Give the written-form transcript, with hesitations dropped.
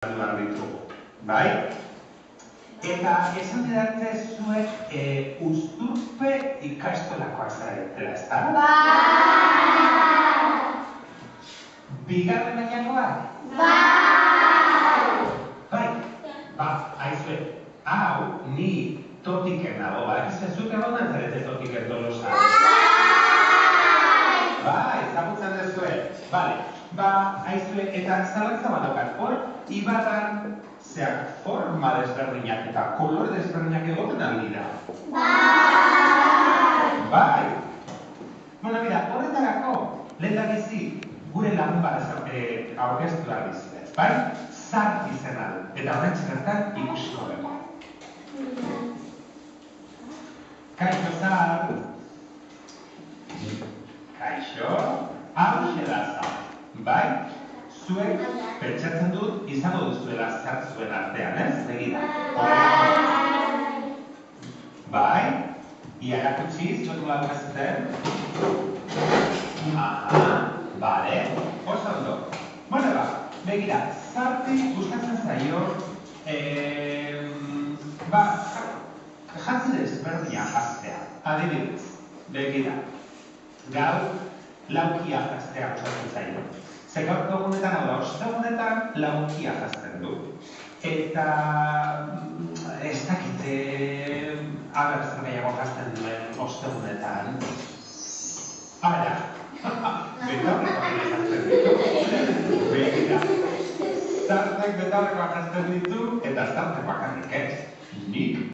behar ditugu, bai? Eta esan didatze zuek Uzturpe ikastolakoak zaretela, ezta? Bai! Bigarren mailakoak? Bai! Bai, aizue, hau ni Totiken nago, zuk egonan zarete Totiken Tolosa? Bai! Ezagutzen duzue? Bale, aizue, eta zalantza badokat, hor, ibarran zeak forma desberdinak eta kolor desberdinak egoten aldira. Bai! Bueno, mira, horretarako, lehendabizi, gure lagun bat aurkeztu behar dizuet, bai? Zart izena du, eta horretxe bertan ikusiko dugu. Kaixo, Zart! Kaixo, hauxe da Zart, bai? Zuek, pentsatzen dut, izango duzuela Zart zuen artean, ez? Begira. Bai? Ia erakutsiz, jotu lagunazten? Aha, bale, oso ondo. Bueno, begira, Zarti gustatzen zaio, jantzi desberdia jaztea. Adibidez, begira, gaur laukia jaztea gustatzen zaio. Ze gaur egunetan, hau da, ostegunetan laukia jazten du. Eta ez dakite abertzen gehiago jazten duen ostegunetan. Ara, betaurrekoak jazten ditu. Begira, Zartek betaurrekoak jazten ditu eta Zartek bakarrik ez. Nik